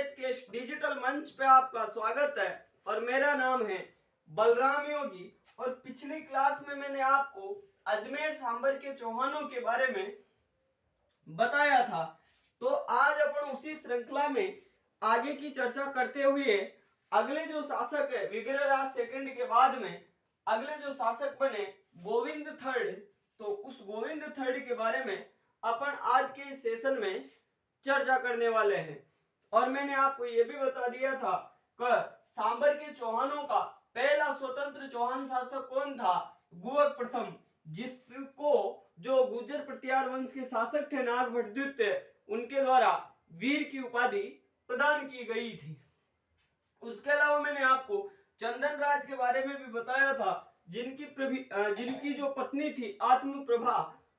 Knowledge के इस digital मंच पे आपका स्वागत है और मेरा नाम है बलराम योगी। और पिछली क्लास में मैंने आपको अजमेर सांबर के चौहानों के बारे में बताया था। तो आज अपन उसी श्रृंखला में आगे की चर्चा करते हुए अगले जो शासक है विग्रहराज सेकंड के बाद में अगले जो शासक बने गोविंद थर्ड, तो उस गोविंद थर्ड के बारे में अपन आज के इस सेशन में चर्चा करने वाले हैं। और मैंने आपको यह भी बता दिया था कि सांबर के चौहानों का पहला स्वतंत्र चौहान शासक कौन था, गुहक प्रथम, जिसको जो गुर्जर प्रतिहार वंश के शासक थे नागभट्ट द्वितीय, उनके द्वारा वीर की उपाधि प्रदान की गई थी। उसके अलावा मैंने आपको चंदन राज के बारे में भी बताया था, जिनकी जो पत्नी थी आत्मप्रभा,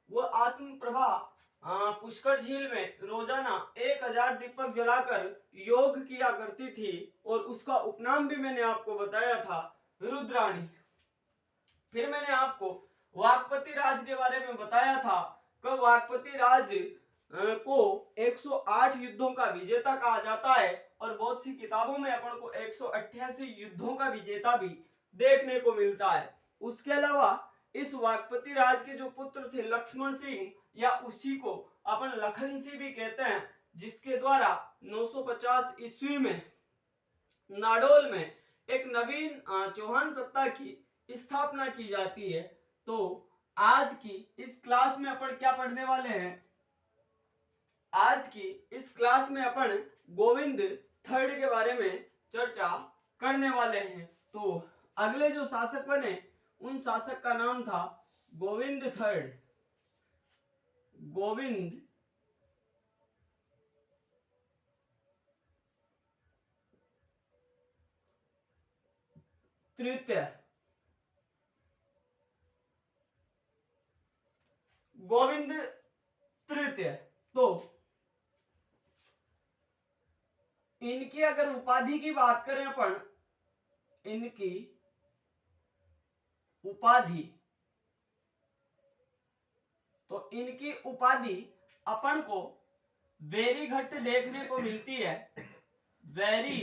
वो आत्मप्रभा पुष्कर झील में रोजाना 1000 दीपक जलाकर योग किया करती थी और उसका उपनाम भी मैंने आपको बताया था रुद्राणी। फिर मैंने आपको वाकपति राज के बारे में बताया था कि वाकपति राज को 108 युद्धों का विजेता कहा जाता है और बहुत सी किताबों में अपन को 188 युद्धों का विजेता भी देखने को मिलता है। उसके अलावा इस वाकपति राज के जो पुत्र थे लक्ष्मण सिंह, या उसी को अपन लखन सिंह भी कहते हैं, जिसके द्वारा 950 ईस्वी में नाडोल में एक नवीन चौहान सत्ता की स्थापना की जाती है। तो आज की इस क्लास में अपन क्या पढ़ने वाले हैं, आज की इस क्लास में अपन गोविंद थर्ड के बारे में चर्चा करने वाले हैं। तो अगले जो शासक बने उन शासक का नाम था गोविंद थर्ड, गोविंद तृतीय, गोविंद तृतीय। तो इनकी अगर उपाधि की बात करें अपन, इनकी उपाधि, तो इनकी उपाधि अपन को वेरी घट देखने को मिलती है। वेरी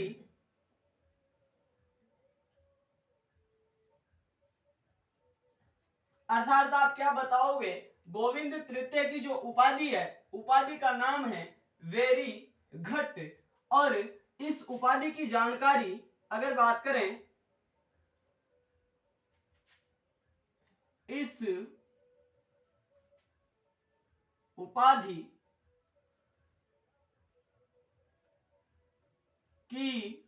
अर्थात आप क्या बताओगे, गोविंद तृतीय की जो उपाधि है, उपाधि का नाम है वेरी घट। और इस उपाधि की जानकारी अगर बात करें, इस उपाधि की जानकारी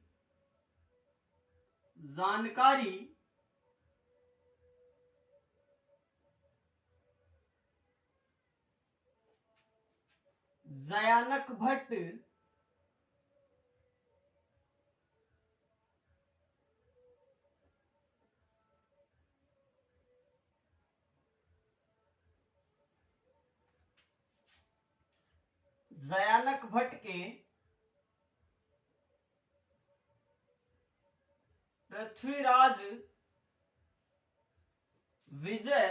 जयानक भट्ट के पृथ्वीराज विजय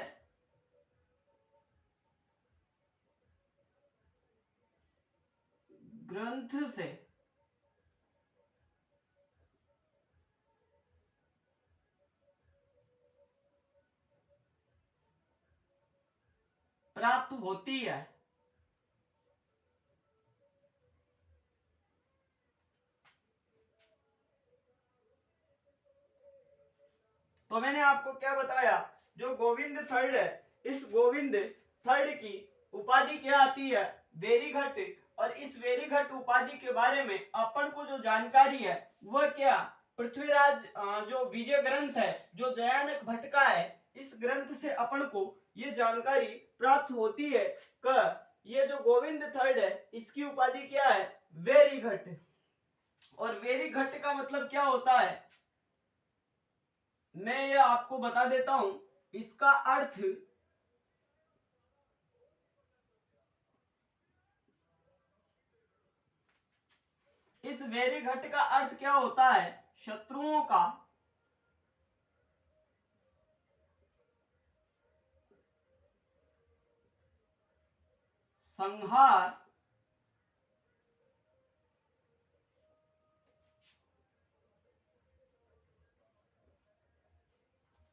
ग्रंथ से प्राप्त होती है। तो मैंने आपको क्या बताया, जो गोविंद थर्ड है, इस गोविंद थर्ड की उपाधि क्या आती है, वेरी घट। और इस वेरी घट उपाधि के बारे में अपन को जो जानकारी है वह क्या, पृथ्वीराज जो विजय ग्रंथ है जो जयानक भट्ट का है, इस ग्रंथ से अपन को ये जानकारी प्राप्त होती है कि ये जो गोविंद थर्ड है इसकी उपाधि क्या है, वेरी घट। और वेरी घट का मतलब क्या होता है, मैं ये आपको बता देता हूं। इसका अर्थ इस वेरी घट का अर्थ क्या होता है, शत्रुओं का संहार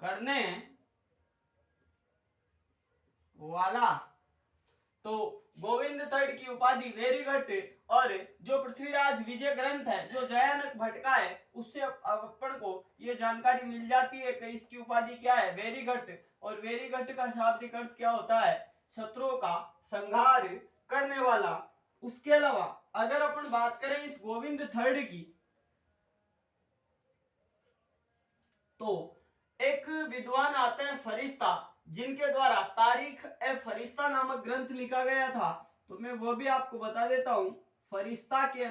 करने वाला। तो गोविंद थर्ड की उपाधि वेरीगढ़ और जो पृथ्वीराज विजय ग्रंथ है जो जयानक भट्ट का है उससे अपन को ये जानकारी मिल जाती है कि इसकी उपाधि क्या है, वेरीगढ़। और वेरीगढ़ का शाब्दिक अर्थ क्या होता है, शत्रुओं का संहार करने वाला। उसके अलावा अगर अपन बात करें इस गोविंद थर्ड की, तो एक विद्वान आते हैं फरिश्ता, जिनके द्वारा तारीख ए फरिश्ता नामक ग्रंथ लिखा गया था। तो मैं वो भी आपको बता देता हूं। फरिश्ता के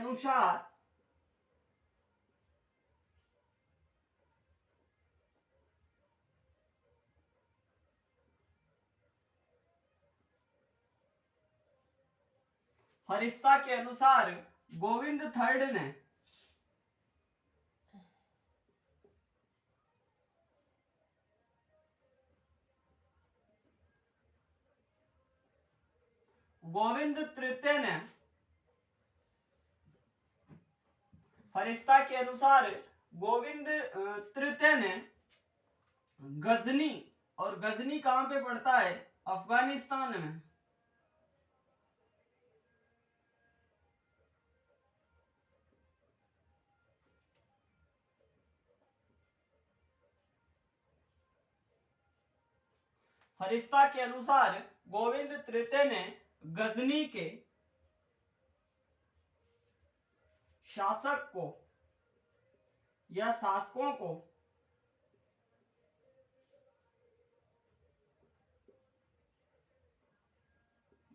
अनुसार गोविंद थर्ड ने गोविंद तृतीय ने फरिश्ता के अनुसार गोविंद तृतीय ने गजनी, और गजनी कहां पे पड़ता है, अफगानिस्तान में। फरिश्ता के अनुसार गोविंद तृतीय ने गजनी के शासक को या शासकों को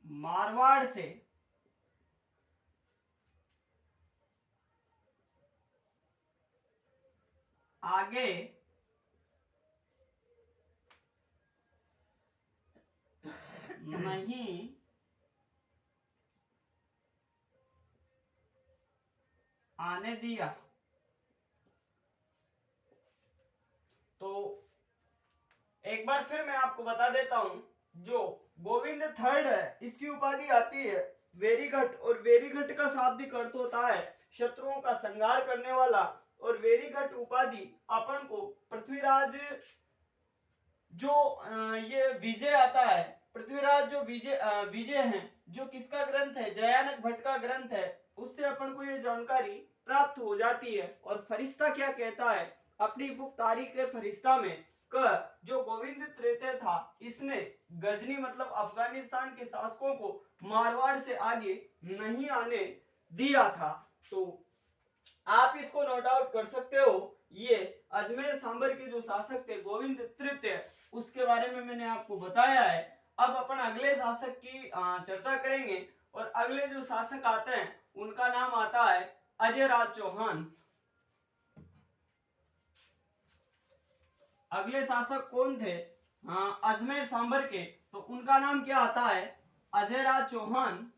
मारवाड़ से आगे नहीं आने दिया। तो एक बार फिर मैं आपको बता देता हूं, जो गोविंद थर्ड है इसकी उपाधि आती है वेरीगढ़, और वेरीगढ़ का शाब्दिक अर्थ होता है शत्रुओं का संहार करने वाला। और वेरीगढ़ उपाधि अपन को पृथ्वीराज जो ये विजय आता है, पृथ्वीराज जो विजय हैं, जो किसका ग्रंथ है, जयानक भट्ट का ग्रंथ है, उससे अपन को ये जानकारी प्राप्त हो जाती है। और फरिश्ता क्या कहता है अपनी बुक तारीख फरिश्ता में, जो गोविंद तृतीय था इसने गजनी मतलब अफगानिस्तान के शासकों को मारवाड़ से आगे नहीं आने दिया था। तो आप इसको नोट आउट कर सकते हो। ये अजमेर सांबर के जो शासक थे गोविंद तृतीय, उसके बारे में मैंने आपको बताया है। अब अपन अगले शासक की चर्चा करेंगे, और अगले जो शासक आते हैं उनका नाम आता है अजय राज चौहान। अगले शासक कौन थे, अजमेर सांबर के, तो उनका नाम क्या आता है, अजय राज चौहान।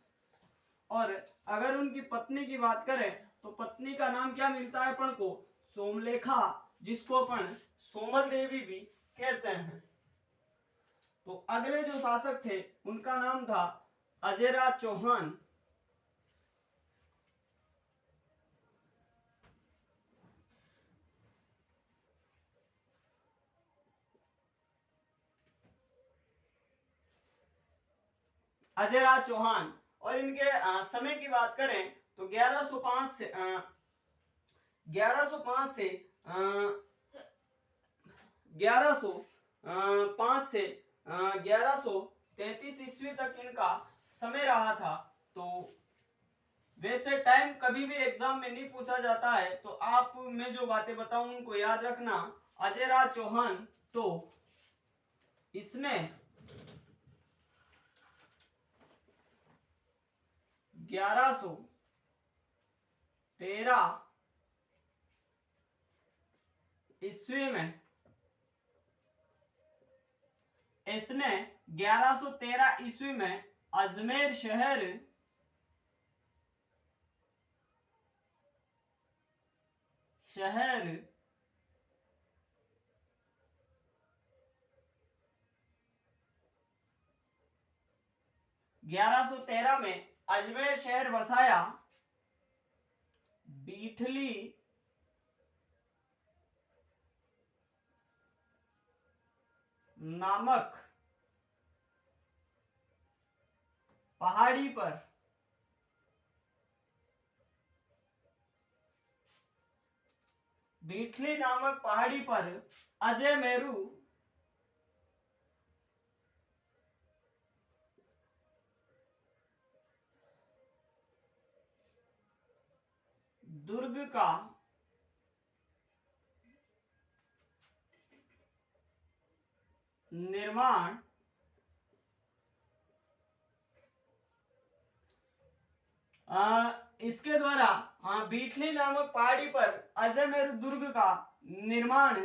और अगर उनकी पत्नी की बात करें तो पत्नी का नाम क्या मिलता है अपन को, सोमलेखा, जिसको अपन सोमल देवी भी कहते हैं। तो अगले जो शासक थे उनका नाम था अजय राज चौहान। अजय राज चौहान, और इनके समय की बात करें तो 1105 से 1105 से 1133 ईस्वी तक इनका समय रहा था। तो वैसे टाइम कभी भी एग्जाम में नहीं पूछा जाता है, तो आप मैं जो बातें बताऊं उनको याद रखना। अजय राज चौहान, तो इसने 1113 ईस्वी में, इसने 1113 ईस्वी में अजमेर शहर 1113 में अजमेर शहर बसाया। बीठली नामक पहाड़ी पर बीठली नामक पहाड़ी पर अजय मेरू दुर्ग का निर्माण इसके द्वारा बीठली नामक पहाड़ी पर अजय मेरू दुर्ग का निर्माण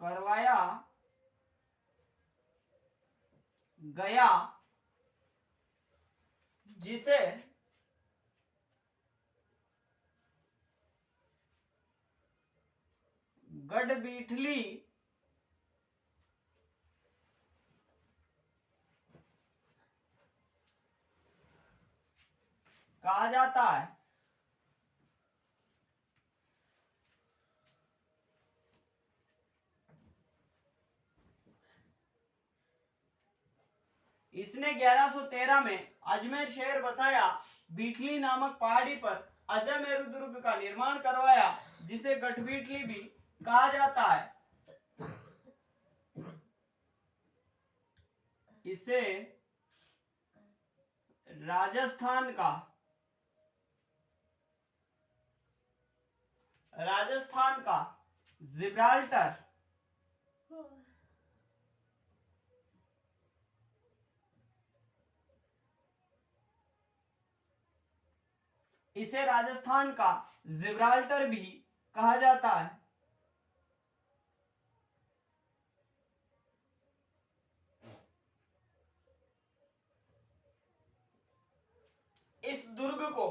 करवाया गया, जिसे गढ़बीठली कहा जाता है। इसने 1113 में अजमेर शहर बसाया, बीठली नामक पहाड़ी पर अजय मेरू दुर्ग का निर्माण करवाया, जिसे गढ़बीठली भी कहा जाता है। इसे राजस्थान का जिब्राल्टर भी कहा जाता है। इस दुर्ग को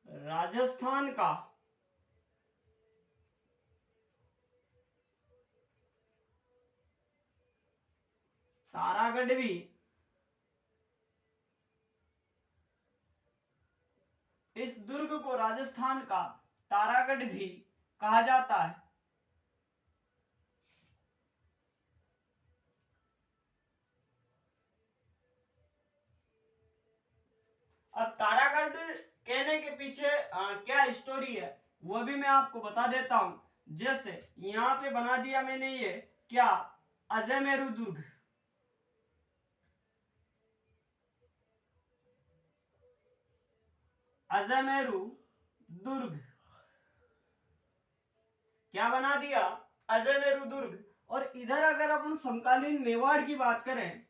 राजस्थान का तारागढ़ भी इस दुर्ग को राजस्थान का तारागढ़ भी कहा जाता है। अब तारागढ़ कहने के पीछे क्या स्टोरी है वो भी मैं आपको बता देता हूं। जैसे यहां पे बना दिया मैंने ये क्या, अजय मेरू दुर्ग। अजय मेरू दुर्ग क्या बना दिया, अजय मेरू दुर्ग। और इधर अगर अपन समकालीन मेवाड़ की बात करें,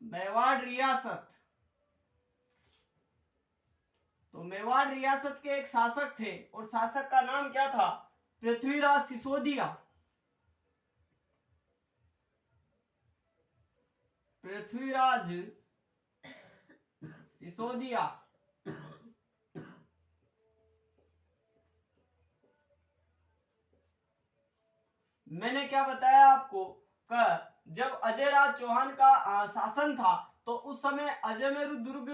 मेवाड़ रियासत, तो मेवाड़ रियासत के एक शासक थे और शासक का नाम क्या था, पृथ्वीराज सिसोदिया। पृथ्वीराज सिसोदिया। मैंने क्या बताया आपको का जब अजय राज चौहान का शासन था तो उस समय अजय मेरू दुर्ग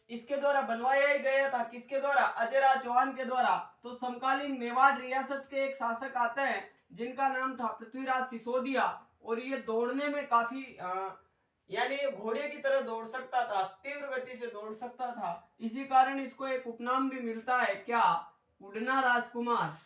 इसके द्वारा बनवाया ही गया था। किसके द्वारा, अजय राज चौहान के द्वारा। तो समकालीन मेवाड़ रियासत के एक शासक आते हैं जिनका नाम था पृथ्वीराज सिसोदिया, और ये दौड़ने में काफी यानी ये घोड़े की तरह दौड़ सकता था, तीव्र गति से दौड़ सकता था। इसी कारण इसको एक उपनाम भी मिलता है, क्या, उड़ना राजकुमार।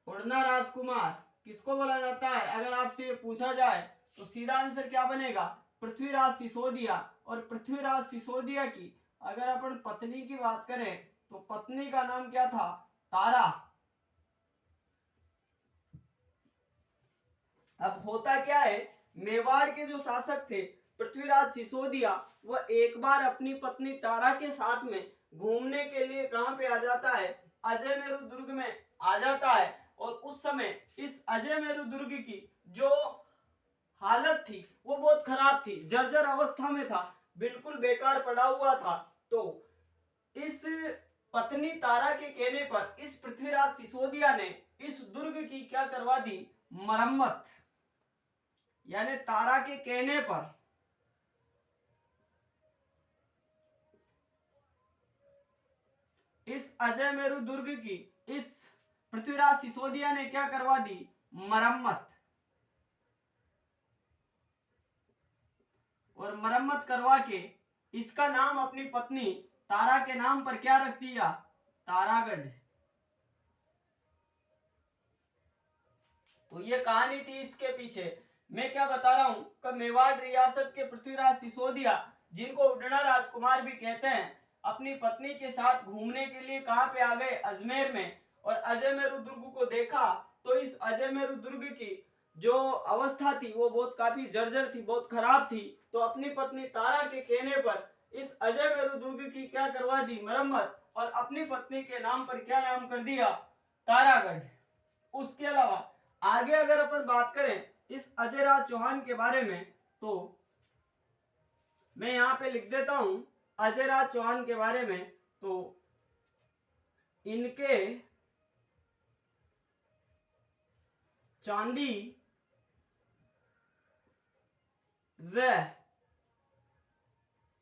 उड़ना राजकुमार किसको बोला जाता है, अगर आपसे ये पूछा जाए तो सीधा आंसर क्या बनेगा, पृथ्वीराज सिसोदिया। और पृथ्वीराज सिसोदिया की अगर अपन पत्नी की बात करें तो पत्नी का नाम क्या था, तारा। अब होता क्या है, मेवाड़ के जो शासक थे पृथ्वीराज सिसोदिया, वह एक बार अपनी पत्नी तारा के साथ में घूमने के लिए कहां पे आ जाता है, अजय मेरू दुर्ग में आ जाता है। और उस समय इस अजय मेरू दुर्ग की जो हालत थी वो बहुत खराब थी, जर्जर अवस्था में था, बिल्कुल बेकार पड़ा हुआ था। तो इस पत्नी तारा के कहने पर इस पृथ्वीराज सिसोदिया ने इस दुर्ग की क्या करवा दी, मरम्मत। यानी तारा के कहने पर इस अजयमेरु दुर्ग की इस पृथ्वीराज सिसोदिया ने क्या करवा दी, मरम्मत। और मरम्मत करवा के इसका नाम अपनी पत्नी तारा के नाम पर क्या रख दिया, तारागढ़। तो ये कहानी थी इसके पीछे। मैं क्या बता रहा हूं कि मेवाड़ रियासत के पृथ्वीराज सिसोदिया, जिनको उडना राजकुमार भी कहते हैं, अपनी पत्नी के साथ घूमने के लिए कहां पे आ गए, अजमेर में। और अजयमेरु दुर्ग को देखा तो इस अजयमेरु दुर्ग की जो अवस्था थी वो बहुत काफी जर्जर थी, बहुत खराब थी। तो अपनी पत्नी तारा के कहने पर इस अजयमेरु दुर्ग की क्या करवा दी, मरम्मत। और अपनी पत्नी के नाम पर क्या नाम कर दिया, तारागढ़। उसके अलावा आगे अगर अपन बात करें इस अजयराज चौहान के बारे में, तो मैं यहां पे लिख देता हूं अजयराज चौहान के बारे में। तो इनके चांदी व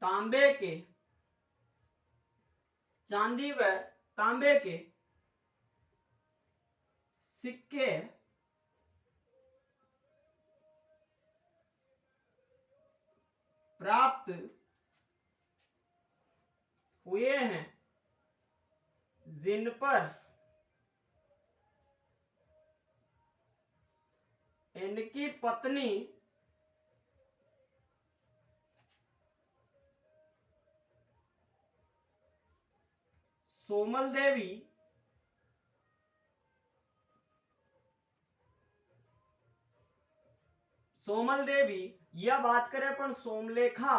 तांबे के, चांदी व तांबे के सिक्के प्राप्त हुए हैं, जिन पर इनकी पत्नी सोमल देवी या बात करें अपन सोमलेखा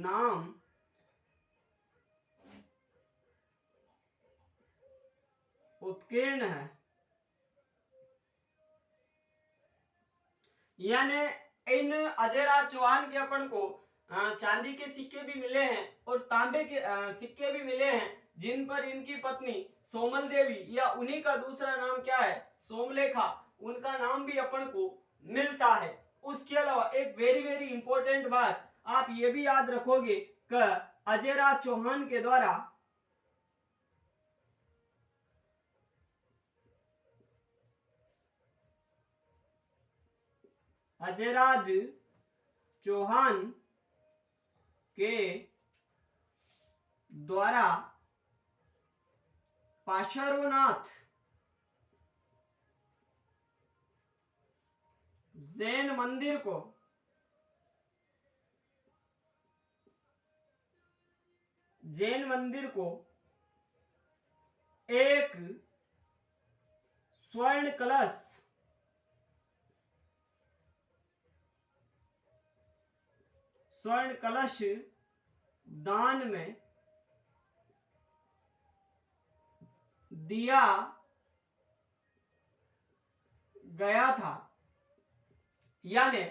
नाम उत्कीर्ण है। यानी इन अजयराज चौहान के अपन को चांदी के सिक्के भी मिले हैं और तांबे के सिक्के भी मिले हैं, जिन पर इनकी पत्नी सोमल देवी या उन्हीं का दूसरा नाम क्या है, सोमलेखा, उनका नाम भी अपन को मिलता है। उसके अलावा एक वेरी वेरी इंपॉर्टेंट बात आप ये भी याद रखोगे कि अजयराज चौहान के द्वारा अजयराज चौहान के द्वारा पार्श्वनाथ जैन मंदिर को एक स्वर्ण कलश दान में दिया गया था। यानी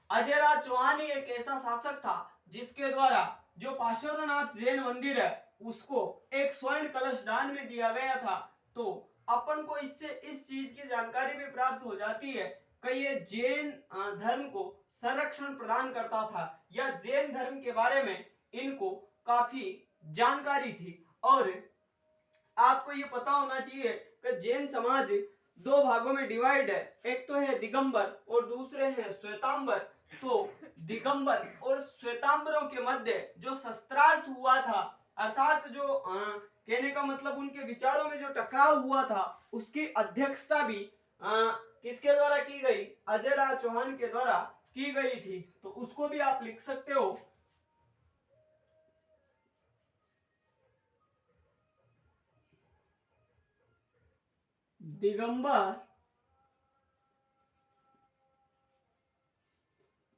अजयराज चौहान ही एक ऐसा शासक था जिसके द्वारा जो पार्श्वनाथ जैन मंदिर है उसको एक स्वर्ण कलश दान में दिया गया था। तो अपन को इससे इस चीज की जानकारी भी प्राप्त हो जाती है कि ये जैन धर्म को संरक्षण प्रदान करता था, या जैन धर्म के बारे में इनको काफी जानकारी थी। और आपको ये पता होना चाहिए कि जैन समाज दो भागों में डिवाइड है, एक तो है दिगंबर और दूसरे हैं श्वेतांबर। तो दिगंबर और श्वेतांबरों के मध्य जो शस्त्रार्थ हुआ था, अर्थात जो कहने का मतलब उनके विचारों में जो टकराव हुआ था, उसकी अध्यक्षता भी किसके द्वारा की गई, अजयराज चौहान के द्वारा की गई थी। तो उसको भी आप लिख सकते हो। दिगंबर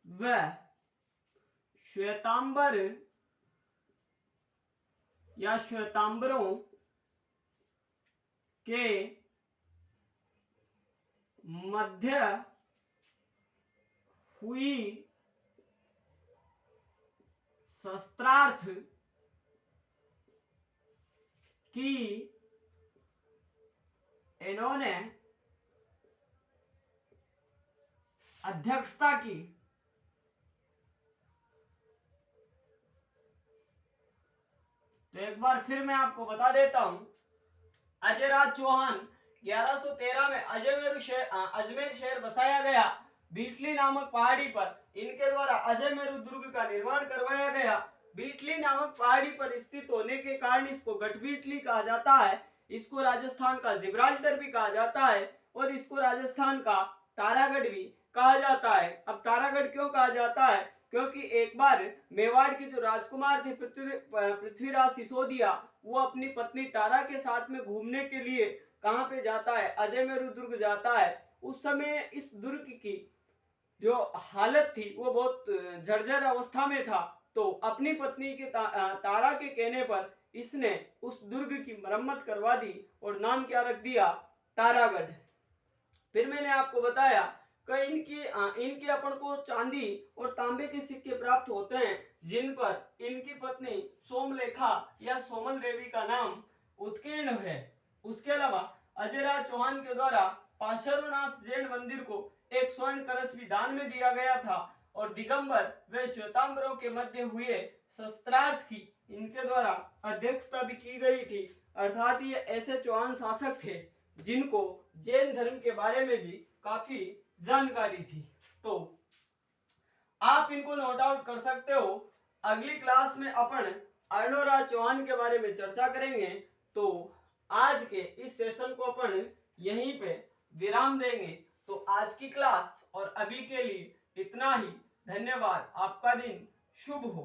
व श्वेतांबर या श्वेतांबरों के मध्य हुई शस्त्रार्थ की इन्होंने अध्यक्षता की। तो एक बार फिर मैं आपको बता देता हूं, अजयराज चौहान 1113 में अजमेर शहर बसाया गया बीटली नामक पहाड़ी पर। इनके द्वारा अजयमेरु दुर्ग का निर्माण करवाया गया। बीटली नामक पहाड़ी पर स्थित होने के कारण इसको गढ़बीटली कहा जाता है। इसको राजस्थान का जिब्राल्टर भी कहा जाता है और इसको राजस्थान का तारागढ़ भी कहा जाता है। अब तारागढ़ क्यों कहा जाता है? क्योंकि एक बार मेवाड़ के जो राजकुमार थे पृथ्वीराज सिसोदिया, वो अपनी पत्नी तारा के साथ में घूमने के लिए कहां पे जाता है? अजयमेरु दुर्ग जाता है। उस समय इस दुर्ग की जो हालत थी वो बहुत जर्जर अवस्था में था। तो अपनी पत्नी के तारा के कहने पर इसने उस दुर्ग की मरम्मत करवा दी और नाम क्या रख दिया? तारागढ़। फिर मैंने आपको बताया कि इनके अपन को चांदी और तांबे के सिक्के प्राप्त होते हैं, जिन पर इनकी पत्नी सोमलेखा या सोमल देवी का नाम उत्कीर्ण है। उसके अलावा अजयराज चौहान के द्वारा पार्श्वनाथ जैन मंदिर को एक स्वर्ण कलश भी दान में दिया गया था और दिगंबर व श्वेतांबरों के मध्य हुए शस्त्रार्थ की इनके द्वारा अध्यक्षता भी की गई थी। अर्थात ये ऐसे चौहान शासक थे जिनको जैन धर्म के बारे में भी काफी जानकारी थी। तो आप इनको नोट आउट कर सकते हो। अगली क्लास में अपन अर्णोराज चौहान के बारे में चर्चा करेंगे। तो आज के इस सेशन को अपन यहीं पे विराम देंगे। तो आज की क्लास और अभी के लिए इतना ही। धन्यवाद। आपका दिन शुभ हो।